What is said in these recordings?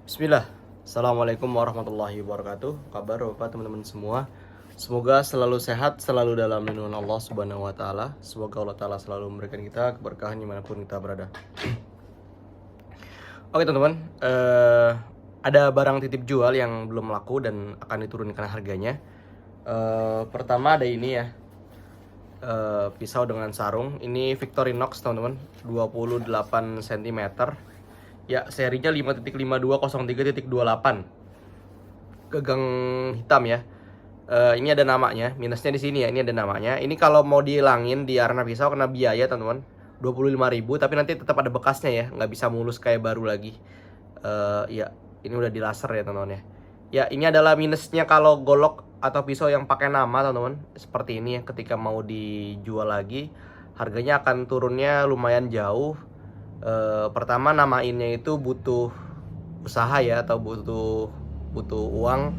Bismillah. Assalamualaikum warahmatullahi wabarakatuh. Kabar Bapak teman-teman semua. Semoga selalu sehat, selalu dalam lindungan Allah Subhanahu wa taala. Semoga Allah taala selalu memberikan kita keberkahan dimanapun kita berada. Oke teman-teman, ada barang titip jual yang belum laku dan akan diturunkan harganya. Pertama ada ini ya, pisau dengan sarung. Ini Victorinox teman-teman, 28 cm. Ya, serinya 5.5203.28. Gagang hitam ya. Ini ada namanya, minusnya di sini ya. Ini ada namanya. Ini kalau mau dihilangin di arena pisau kena biaya, teman-teman. 25.000, tapi nanti tetap ada bekasnya ya, nggak bisa mulus kayak baru lagi. Ya, ini udah di laser ya, teman-teman ya. Ya, ini adalah minusnya kalau golok atau pisau yang pakai nama, teman-teman. Seperti ini ya, ketika mau dijual lagi, harganya akan turunnya lumayan jauh. Pertama, namainnya itu butuh usaha ya, atau butuh uang,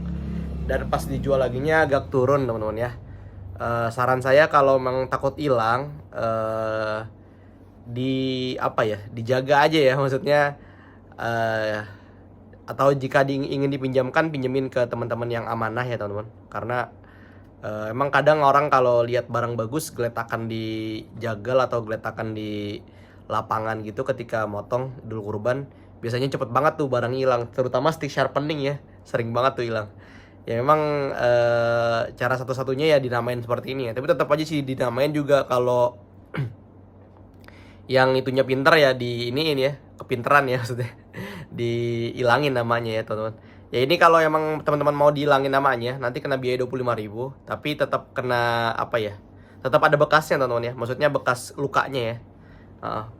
dan pas dijual laginya agak turun, teman-teman ya. Saran saya kalau memang takut hilang, dijaga aja ya, maksudnya atau jika ingin dipinjamkan, pinjemin ke teman-teman yang amanah ya, teman-teman. Karena emang kadang orang kalau lihat barang bagus geletakan di jagal atau geletakan di lapangan gitu ketika motong Idul Kurban, biasanya cepet banget tuh barang hilang, terutama stick sharpening ya, sering banget tuh hilang. Ya memang cara satu-satunya ya dinamain seperti ini ya, tapi tetap aja sih dinamain juga kalau yang itunya pinter ya, di iniin ya, kepinteran ya maksudnya, dihilangin namanya ya, teman-teman. Ya ini kalau emang teman-teman mau dihilangin namanya, nanti kena biaya 25.000, tapi tetap kena apa ya? Tetap ada bekasnya, teman-teman ya. Maksudnya bekas lukanya ya.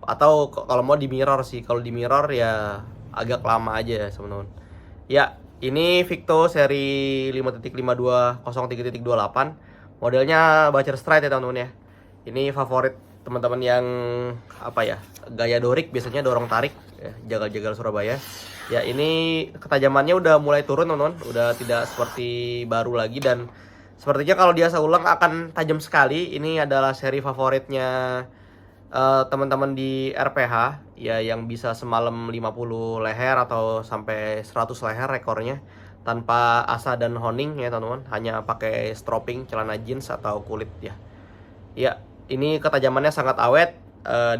Atau kalau mau di mirror sih. Kalau di mirror ya agak lama aja ya, teman-teman. Ya, ini Victo seri 5.5203.28. Modelnya Bacher Stride ya, teman-teman ya. Ini favorit teman-teman yang apa ya, gaya Doric, biasanya dorong tarik ya, jagal-jagal Surabaya. Ya, ini ketajamannya udah mulai turun, teman-teman. Udah tidak seperti baru lagi, dan sepertinya kalau dia ulang akan tajam sekali. Ini adalah seri favoritnya teman-teman di RPH ya, yang bisa semalam 50 leher atau sampai 100 leher rekornya tanpa asa dan honing ya, teman-teman. Hanya pakai stropping celana jeans atau kulit ya. Ya, ini ketajamannya sangat awet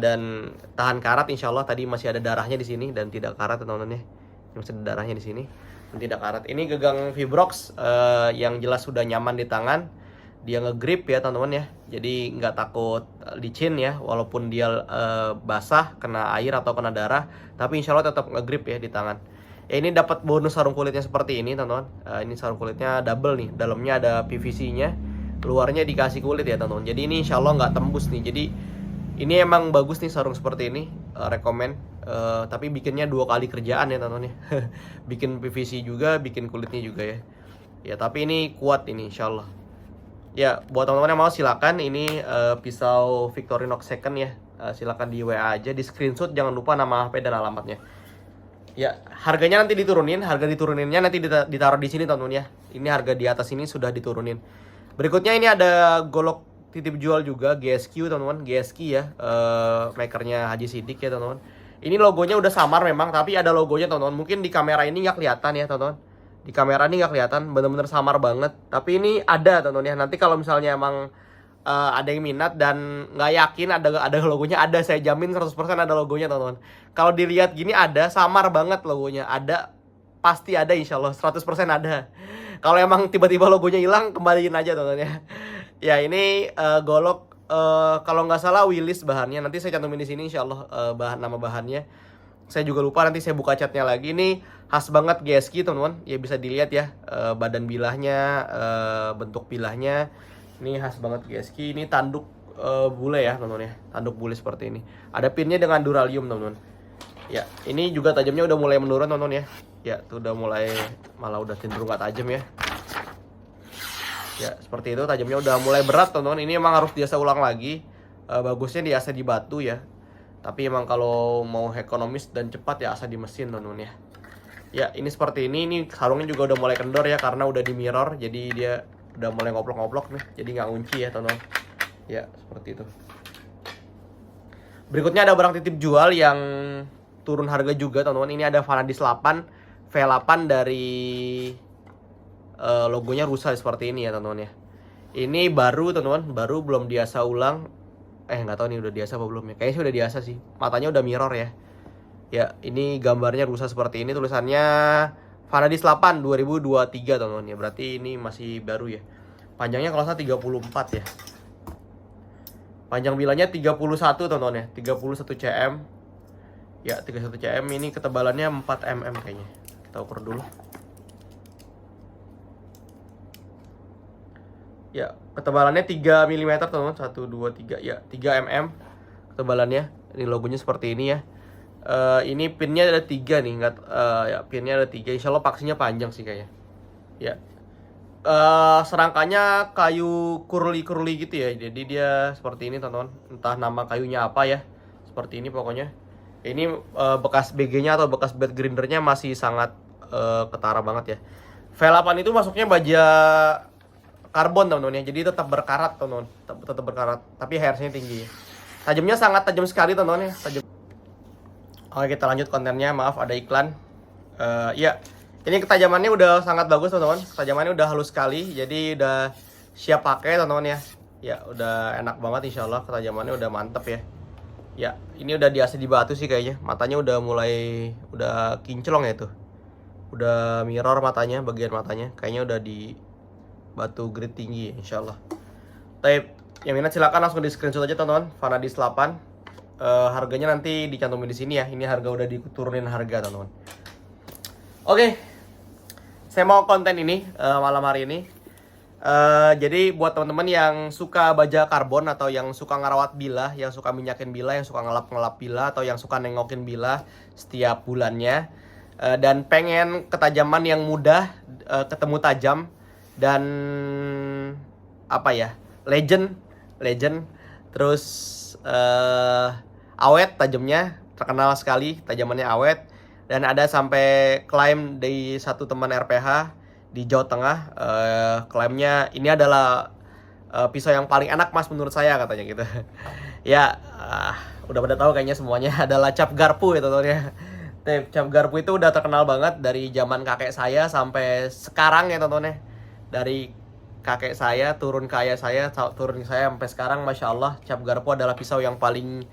dan tahan karat insya Allah. Tadi masih ada darahnya di sini dan tidak karat, teman-teman ya. Ini masih ada darahnya di sini dan tidak karat. Ini gagang Vibrox yang jelas sudah nyaman di tangan. Dia ngegrip ya, teman-teman ya. Jadi nggak takut licin ya, walaupun dia basah, kena air atau kena darah, tapi insya Allah tetap ngegrip ya di tangan. Ya, ini dapat bonus sarung kulitnya seperti ini, teman-teman. Ini sarung kulitnya double nih, dalamnya ada PVC-nya, luarnya dikasih kulit ya, teman-teman. Jadi ini insya Allah nggak tembus nih. Jadi ini emang bagus nih sarung seperti ini, rekomen. Tapi bikinnya 2 kali kerjaan ya, teman-teman ya. Bikin PVC juga, bikin kulitnya juga ya. Ya, tapi ini kuat ini insya Allah. Ya, buat teman-teman yang mau silakan. Ini pisau Victorinox second ya. Silakan di WA aja, di screenshot, jangan lupa nama HP dan alamatnya. Ya, harganya nanti diturunin. Harga dituruninnya nanti ditaruh di sini, teman-teman ya. Ini harga di atas ini sudah diturunin. Berikutnya ini ada golok titip jual juga, GSQ, teman-teman. GSQ ya, makernya Haji Sidik ya, teman-teman. Ini logonya udah samar memang, tapi ada logonya, teman-teman. Mungkin di kamera ini nggak kelihatan ya, teman-teman. Di kamera ini nggak kelihatan, bener-bener samar banget. Tapi ini ada, teman-teman ya. Nanti kalau misalnya emang ada yang minat dan nggak yakin ada logonya, ada, saya jamin 100% ada logonya, teman-teman. Kalau dilihat gini ada, samar banget logonya. Ada, pasti ada, insya Allah 100% ada. Kalau emang tiba-tiba logonya hilang, kembaliin aja, teman-teman ya. Ya, ini golok kalau nggak salah Willis bahannya. Nanti saya cantumin di sini insya Allah nama bahannya. Saya juga lupa, nanti saya buka catnya lagi. Ini khas banget GSQ, teman-teman. Ya bisa dilihat ya, badan bilahnya, bentuk bilahnya. Ini khas banget GSQ. Ini tanduk bule ya, teman-teman ya. Tanduk bule seperti ini. Ada pinnya dengan duralium, teman-teman. Ya, ini juga tajamnya udah mulai menurun, teman-teman ya. Ya, tuh udah mulai, malah udah cenderung gak tajam ya. Ya, seperti itu, tajamnya udah mulai berat, teman-teman. Ini emang harus diasa ulang lagi. Bagusnya diasa di batu ya. Tapi emang kalau mau ekonomis dan cepat ya asa di mesin, teman-teman ya. Ya, ini seperti ini. Ini sarungnya juga udah mulai kendor ya, karena udah di mirror. Jadi dia udah mulai ngoplok-ngoplok nih. Jadi nggak ngunci ya, teman-teman. Ya, seperti itu. Berikutnya ada barang titip jual yang turun harga juga, teman-teman. Ini ada Vanadis 8 V8 dari logonya rusak seperti ini ya teman-teman ya. Ini baru teman-teman, baru belum diasa ulang. Nggak tahu nih udah diasa apa belum ya. Kayaknya sih udah diasa sih. Matanya udah mirror ya. Ya, ini gambarnya rusak seperti ini, tulisannya Vanadis 8 2023 teman-teman ya. Berarti ini masih baru ya. Panjangnya kalau salah 34 ya. Panjang bilanya 31 teman-teman ya. 31 cm. Ya, 31 cm, ini ketebalannya 4 mm kayaknya. Kita ukur dulu. Ya, ketebalannya 3 mm teman-teman. 1 2 3 ya, 3 mm ketebalannya. Ini logonya seperti ini ya. Ini pinnya ada 3 nih, ya pinnya ada 3. Insya Allah paksinya panjang sih kayaknya. Ya. Serangkanya kayu curly gitu ya. Jadi dia seperti ini teman-teman. Entah nama kayunya apa ya. Seperti ini pokoknya. Ini bekas BG-nya atau bekas bed grindernya masih sangat ketara banget ya. V8 itu masuknya baja karbon teman-teman ya. Jadi tetap berkarat teman-teman. Tetap berkarat, tapi hertznya tinggi. Tajamnya sangat tajam sekali teman-teman ya. Tajam. Oke, kita lanjut kontennya. Maaf ada iklan. Ya, ini ketajamannya udah sangat bagus teman-teman. Ketajamannya udah halus sekali. Jadi udah siap pakai teman-teman ya. Ya, udah enak banget insya Allah. Ketajamannya udah mantep ya. Ya, ini udah diasa di batu sih kayaknya. Matanya udah mulai kinclong ya tuh. Udah mirror matanya, bagian matanya. Kayaknya udah di batu grade tinggi insya Allah. Tapi yang minat silakan langsung di screenshot aja teman-teman. Vanadis 8. Harganya nanti dicantumin di sini ya. Ini harga udah diturunin harga teman-teman. Oke, saya mau konten ini malam hari ini. Jadi buat teman-teman yang suka baja karbon atau yang suka ngerawat bilah, yang suka minyakin bilah, yang suka ngelap bilah, atau yang suka nengokin bilah setiap bulannya, dan pengen ketajaman yang mudah, ketemu tajam dan legend, terus awet tajamnya, terkenal sekali tajamannya awet, dan ada sampai klaim dari satu teman RPH di Jawa Tengah, klaimnya ini adalah pisau yang paling enak mas menurut saya katanya gitu. Ya, udah pada tahu kayaknya semuanya adalah cap garpu ya teman-teman ya. Cap garpu itu udah terkenal banget dari zaman kakek saya sampai sekarang ya teman-teman ya. Dari kakek saya turun ke ayah saya, turun ke saya sampai sekarang, masya Allah cap garpu adalah pisau yang paling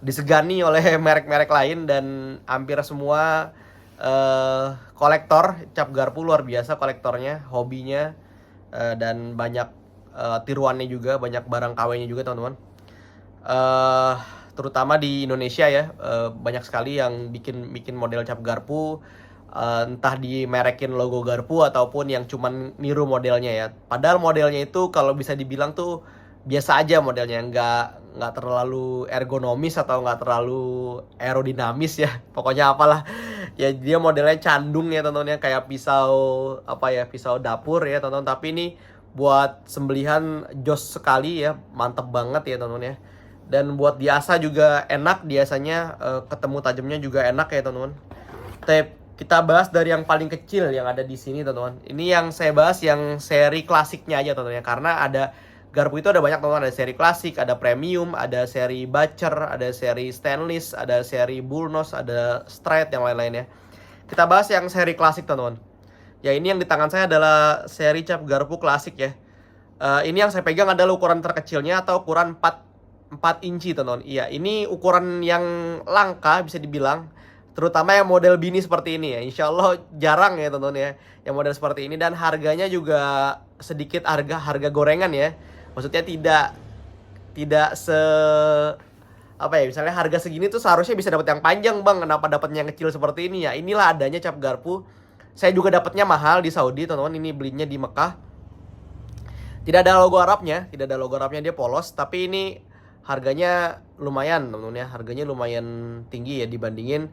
disegani oleh merek-merek lain, dan hampir semua kolektor cap garpu luar biasa kolektornya, hobinya, dan banyak tiruannya juga, banyak barang KW-nya juga teman-teman. Terutama di Indonesia ya, banyak sekali yang bikin model cap garpu, entah dimerekin logo garpu ataupun yang cuman niru modelnya ya. Padahal modelnya itu kalau bisa dibilang tuh biasa aja modelnya, nggak terlalu ergonomis atau nggak terlalu aerodinamis ya. Pokoknya apalah ya, dia modelnya candung ya teman-teman ya, kayak pisau pisau dapur ya teman-teman. Tapi ini buat sembelihan jos sekali ya, mantep banget ya teman-teman ya. Dan buat diasah juga enak, biasanya ketemu tajamnya juga enak ya teman-teman. Kita bahas dari yang paling kecil yang ada di sini teman-teman. Ini yang saya bahas yang seri klasiknya aja teman-teman ya, karena ada garpu itu ada banyak teman-teman. Ada seri klasik, ada premium, ada seri bacer, ada seri stainless, ada seri bullnose, ada straight, yang lain-lainnya. Kita bahas yang seri klasik teman-teman. Ya, ini yang di tangan saya adalah seri cap garpu klasik ya. Ini yang saya pegang adalah ukuran terkecilnya atau ukuran 4 inci teman-teman. Iya, ini ukuran yang langka bisa dibilang, terutama yang model bini seperti ini ya. Insya Allah jarang ya teman-teman ya yang model seperti ini, dan harganya juga sedikit harga gorengan ya. Maksudnya tidak misalnya harga segini tuh seharusnya bisa dapat yang panjang bang, kenapa dapatnya yang kecil seperti ini ya. Inilah adanya cap garpu. Saya juga dapatnya mahal di Saudi teman-teman, ini belinya di Mekah. Tidak ada logo Arabnya, dia polos, tapi ini harganya lumayan teman-teman ya. Harganya lumayan tinggi ya dibandingin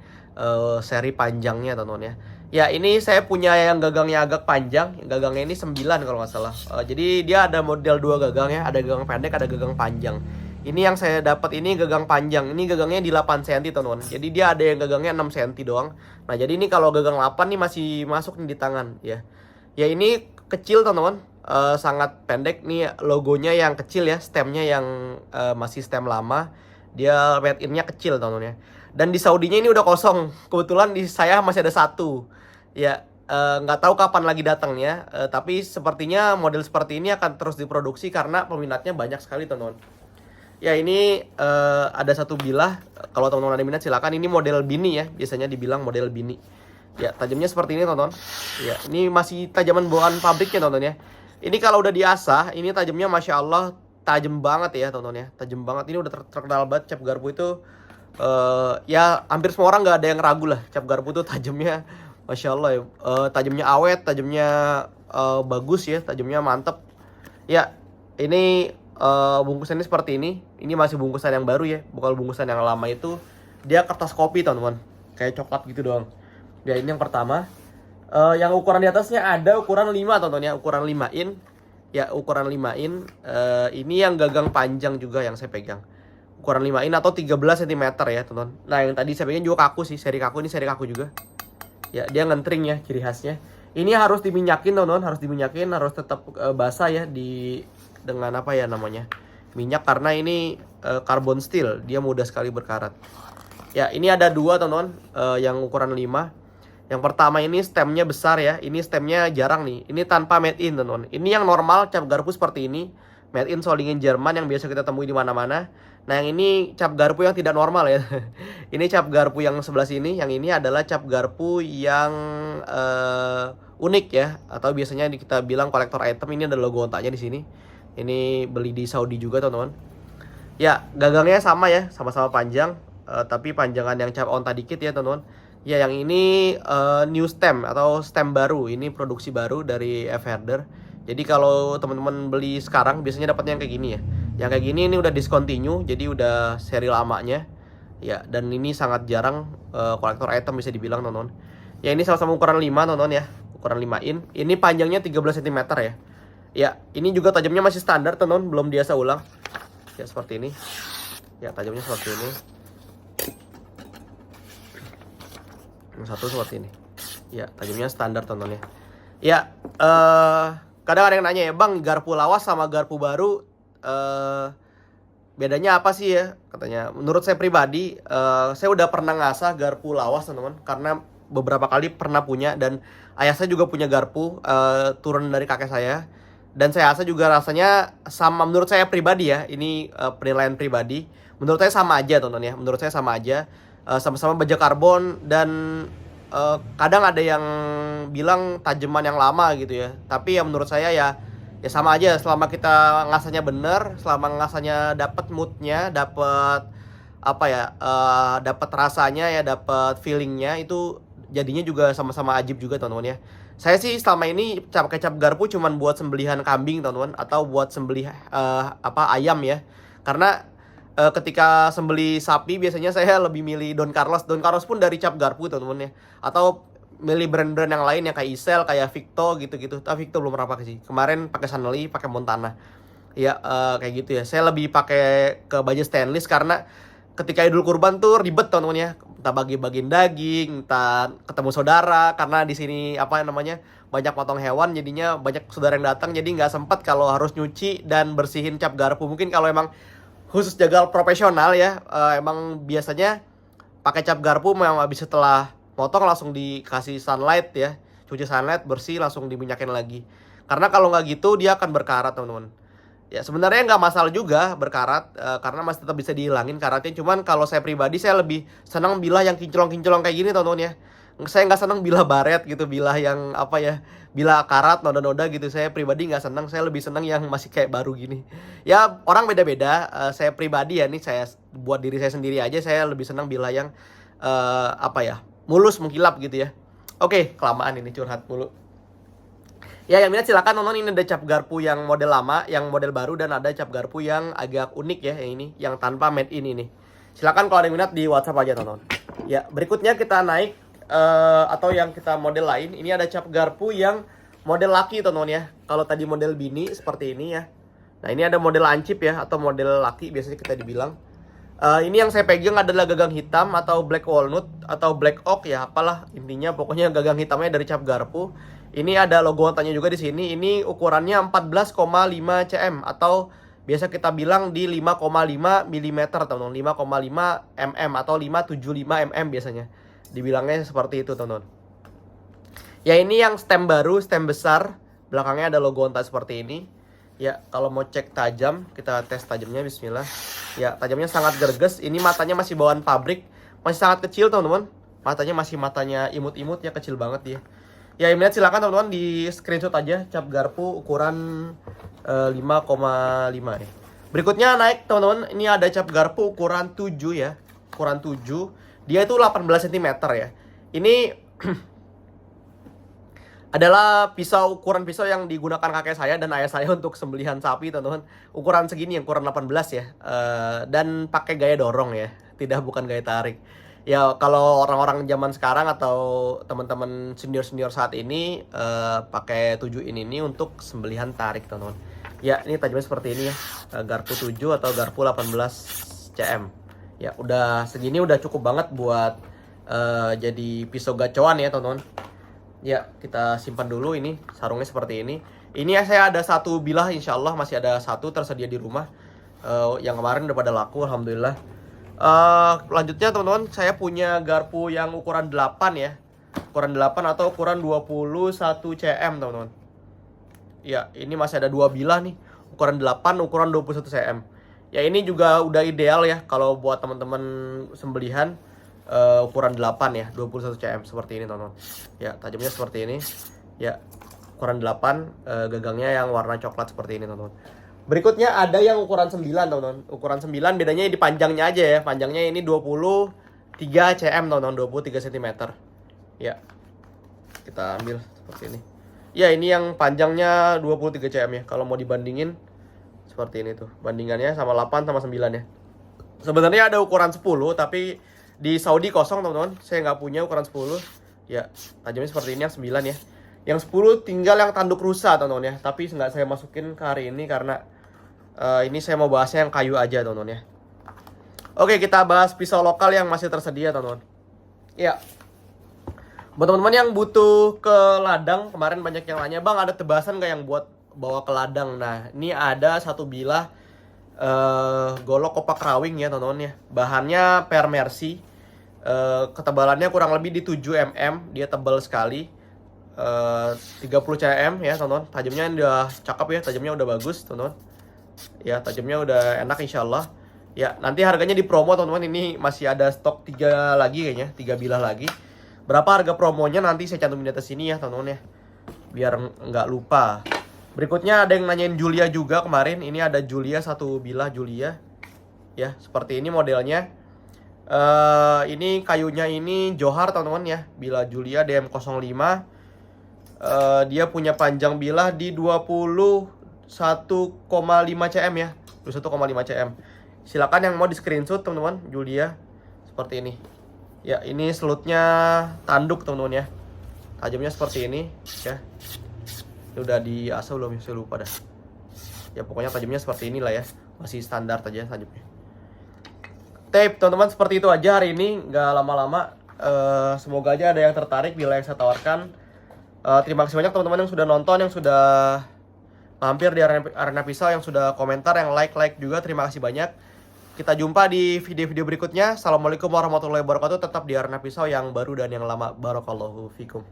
seri panjangnya teman-teman ya. Ya, ini saya punya yang gagangnya agak panjang. Gagangnya ini 9 kalau nggak salah. Jadi dia ada model 2 gagang ya, ada gagang pendek, ada gagang panjang. Ini yang saya dapat ini gagang panjang. Ini gagangnya di 8 cm teman-teman. Jadi dia ada yang gagangnya 6 cm doang. Nah, jadi ini kalau gagang 8 nih masih masuk nih di tangan ya. Ya, ini kecil teman-teman. Sangat pendek nih, logonya yang kecil ya, stemnya yang masih stem lama. Dia made in-nya kecil teman-teman ya. Dan di Saudinya ini udah kosong. Kebetulan di saya masih ada satu. Ya, nggak tahu kapan lagi datangnya, tapi sepertinya model seperti ini akan terus diproduksi karena peminatnya banyak sekali teman-teman. Ya ini ada satu bilah, kalau teman-teman ada minat silakan. Ini model bini ya, biasanya dibilang model bini. Ya tajamnya seperti ini teman-teman. Ya ini masih tajaman bawaan pabriknya teman-teman ya. Ini kalau udah diasah, ini tajamnya masya Allah tajam banget ya teman-teman ya, tajam banget. Ini udah terkenal banget cap garpu itu. Ya hampir semua orang nggak ada yang ragu lah, cap garpu itu tajamnya masya Allah ya. Tajamnya awet, tajamnya bagus ya, tajamnya mantep. Ya ini bungkusannya seperti ini. Ini masih bungkusan yang baru ya, bukan bungkusan yang lama itu. Dia kertas kopi teman-teman, kayak coklat gitu doang. Ya ini yang pertama. Yang ukuran di atasnya ada ukuran 5 teman-teman ya, ukuran 5 in. Ya ukuran 5 in. Ini yang gagang panjang juga yang saya pegang, ukuran 5 in atau 13 cm ya teman-teman. Nah yang tadi saya pegang juga kaku sih, seri kaku. Ini seri kaku juga. Ya dia ngentring ya, ciri khasnya. Ini harus diminyakin teman-teman, harus diminyakin, harus tetap basah ya di dengan apa ya namanya, minyak, karena ini carbon steel, dia mudah sekali berkarat. Ya ini ada dua teman-teman, yang ukuran 5. Yang pertama ini stemnya besar ya, ini stemnya jarang nih, ini tanpa made in teman-teman. Ini yang normal cap garpu seperti ini, made in Solingen Jerman yang biasa kita temui di mana-mana. Nah yang ini cap garpu yang tidak normal ya. Ini cap garpu yang sebelah sini, yang ini adalah cap garpu yang unik ya, atau biasanya kita bilang kolektor item. Ini ada logo ontaknya di sini. Ini beli di Saudi juga teman-teman. Ya gagangnya sama ya, sama-sama panjang, tapi panjangan yang cap onta dikit ya teman-teman. Ya yang ini new stem atau stem baru, ini produksi baru dari F-Herder. Jadi kalau teman-teman beli sekarang biasanya dapatnya yang kayak gini ya. Yang kayak gini ini udah discontinue, jadi udah seri lamanya. Ya dan ini sangat jarang kolektor item bisa dibilang teman-teman. Ya ini sama-sama ukuran 5 teman-teman ya, ukuran 5 in. Ini panjangnya 13 cm ya. Ya ini juga tajamnya masih standar teman-teman, belum biasa ulang. Ya seperti ini. Ya tajamnya seperti ini. Yang satu seperti ini. Ya tajamnya standar teman-teman ya. Ya kadang ada yang nanya ya, bang garpu lawas sama garpu baru bedanya apa sih ya katanya. Menurut saya pribadi, saya udah pernah ngasah garpu lawas teman-teman, karena beberapa kali pernah punya, dan ayah saya juga punya garpu turun dari kakek saya, dan saya asah juga rasanya sama. Menurut saya pribadi ya, ini penilaian pribadi, menurut saya sama aja teman-teman ya, menurut saya sama aja. Sama-sama baja karbon, dan kadang ada yang bilang tajaman yang lama gitu ya, tapi ya menurut saya ya sama aja selama kita ngasahnya bener, selama ngasahnya dapat moodnya, dapat apa ya, dapat rasanya ya, dapat feelingnya, itu jadinya juga sama-sama ajib juga teman-teman ya. Saya sih selama ini pakai cap garpu cuman buat sembelihan kambing teman-teman, atau buat sembelih ayam ya, karena ketika sembeli sapi biasanya saya lebih milih Don Carlos. Don Carlos pun dari cap garpu teman-teman ya. Atau milih brand-brand yang lain yang kayak Isel, kayak Victo gitu-gitu. Tapi Victo belum pernah pakai sih. Kemarin pakai Saneli, pakai Montana. Ya kayak gitu ya. Saya lebih pakai ke baja stainless karena ketika Idul Kurban tuh ribet teman-teman ya. Entah bagi-bagiin daging, entah ketemu saudara, karena di sini apa namanya, banyak potong hewan, jadinya banyak saudara yang datang, jadi nggak sempat kalau harus nyuci dan bersihin cap garpu. Mungkin kalau emang khusus jagal profesional ya, emang biasanya pakai cap garpu memang habis setelah potong langsung dikasih sunlight ya, cuci sunlight, bersih, langsung diminyakin lagi. Karena kalau nggak gitu dia akan berkarat teman-teman. Ya sebenarnya nggak masalah juga berkarat, karena masih tetap bisa dihilangin karatnya. Cuman kalau saya pribadi, saya lebih senang bilah yang kinclong-kinclong kayak gini teman-teman ya. Saya nggak senang bilah baret gitu, bilah yang apa ya, bilah karat, noda-noda gitu. Saya pribadi nggak senang, saya lebih senang yang masih kayak baru gini. Ya orang beda-beda, saya pribadi ya, nih saya buat diri saya sendiri aja, saya lebih senang bilah yang apa ya, mulus, mengkilap gitu ya. Oke, kelamaan ini curhat mulu. Ya yang minat silakan nonton. Ini ada cap garpu yang model lama, yang model baru, dan ada cap garpu yang agak unik ya, yang ini, yang tanpa made in ini. Silakan kalau ada yang minat di WhatsApp aja tonton. Ya berikutnya kita naik atau yang kita model lain. Ini ada cap garpu yang model laki teman-teman ya. Kalau tadi model bini seperti ini ya. Nah ini ada model lancip ya, atau model laki biasanya kita dibilang. Ini yang saya pegang adalah gagang hitam atau black walnut atau black oak ya, apalah intinya, pokoknya gagang hitamnya dari cap garpu. Ini ada logo ontanya juga di sini. Ini ukurannya 14,5 cm atau biasa kita bilang di 5,5 mm teman-teman. 5,5 mm atau 575 mm biasanya dibilangnya seperti itu teman-teman. Ya ini yang stem baru, stem besar. Belakangnya ada logo Onta seperti ini. Ya, kalau mau cek tajam, kita tes tajamnya, bismillah. Ya, tajamnya sangat gerges. Ini matanya masih bawaan pabrik. Masih sangat kecil, teman-teman. Matanya masih matanya imut-imut ya, kecil banget dia. Ya, Imnet silakan teman-teman di screenshot aja cap garpu ukuran 5,5 ya. Berikutnya naik teman-teman, ini ada cap garpu ukuran 7 ya. Ukuran 7. Dia itu 18 cm ya. Ini adalah ukuran pisau yang digunakan kakek saya dan ayah saya untuk sembelihan sapi, teman-teman. Ukuran segini, ukuran 18 ya. Dan pakai gaya dorong ya, bukan gaya tarik. Ya kalau orang-orang zaman sekarang atau teman-teman senior-senior saat ini pakai 7 ini untuk sembelihan tarik, teman-teman. Ya, ini tajamnya seperti ini ya. Garpu 7 atau garpu 18 cm. Ya, udah segini udah cukup banget buat jadi pisau gacoan ya, teman-teman. Ya, kita simpan dulu ini. Sarungnya seperti ini. Ini ya, saya ada satu bilah, insya Allah masih ada satu tersedia di rumah. Yang kemarin udah pada laku, alhamdulillah. Lanjutnya teman-teman, saya punya garpu yang ukuran 8 ya. Ukuran 8 atau ukuran 21 cm, teman-teman. Ya, ini masih ada dua bilah nih. Ukuran 8, ukuran 21 cm. Ya, ini juga udah ideal ya kalau buat teman-teman sembelihan. Ukuran 8 ya, 21 cm seperti ini, teman-teman. Ya, tajamnya seperti ini. Ya, ukuran 8, gagangnya yang warna coklat seperti ini, teman-teman. Berikutnya ada yang ukuran 9, teman-teman. Ukuran 9 bedanya di panjangnya aja ya. Panjangnya ini 23 cm, teman-teman, 23 cm. Ya. Kita ambil seperti ini. Ya, ini yang panjangnya 23 cm ya. Kalau mau dibandingin seperti ini tuh. Bandingannya sama 8 sama 9 ya. Sebenarnya ada ukuran 10 tapi di Saudi kosong, teman-teman. Saya nggak punya ukuran 10. Ya, tajamnya seperti ini yang 9 ya. Yang 10 tinggal yang tanduk rusa, teman-teman ya. Tapi nggak saya masukin ke hari ini karena ini saya mau bahasnya yang kayu aja, teman-teman ya. Oke, kita bahas pisau lokal yang masih tersedia, teman-teman. Ya. Buat teman-teman yang butuh ke ladang, kemarin banyak yang nanya, "Bang, ada tebasan nggak yang buat bawa ke ladang?" Nah, ini ada satu bilah golok kopak rawing ya, teman-teman ya. Bahannya per Mercy. Ketebalannya kurang lebih di 7 mm, dia tebal sekali. 30 cm ya, teman-teman. Tajamnya udah cakep ya, tajamnya udah bagus, teman-teman. Ya, tajamnya udah enak insyaallah. Ya, nanti harganya di promo, teman-teman. Ini masih ada stok 3 lagi kayaknya, 3 bilah lagi. Berapa harga promonya nanti saya cantumin di atas sini ya, teman-teman ya. Biar nggak lupa. Berikutnya ada yang nanyain Julia juga kemarin. Ini ada Julia, satu bilah Julia. Ya, seperti ini modelnya. Ini kayunya ini Johar, teman-teman ya. Bilah Julia DM05. Dia punya panjang bilah di 21,5 cm ya. 21,5 cm. Silakan yang mau di screenshot, teman-teman. Julia seperti ini. Ya, ini selutnya tanduk, teman-teman ya. Tajamnya seperti ini ya. Ini udah diasah belum? Saya lupa dah. Ya, pokoknya tajamnya seperti inilah ya. Masih standar aja tajamnya. Tape, teman-teman, seperti itu aja hari ini, nggak lama-lama. Semoga aja ada yang tertarik bila yang saya tawarkan. Terima kasih banyak teman-teman yang sudah nonton, yang sudah mampir di Arena Pisau, yang sudah komentar, yang like juga. Terima kasih banyak. Kita jumpa di video-video berikutnya. Assalamualaikum warahmatullahi wabarakatuh. Tetap di Arena Pisau yang baru dan yang lama. Barakallahu fikum.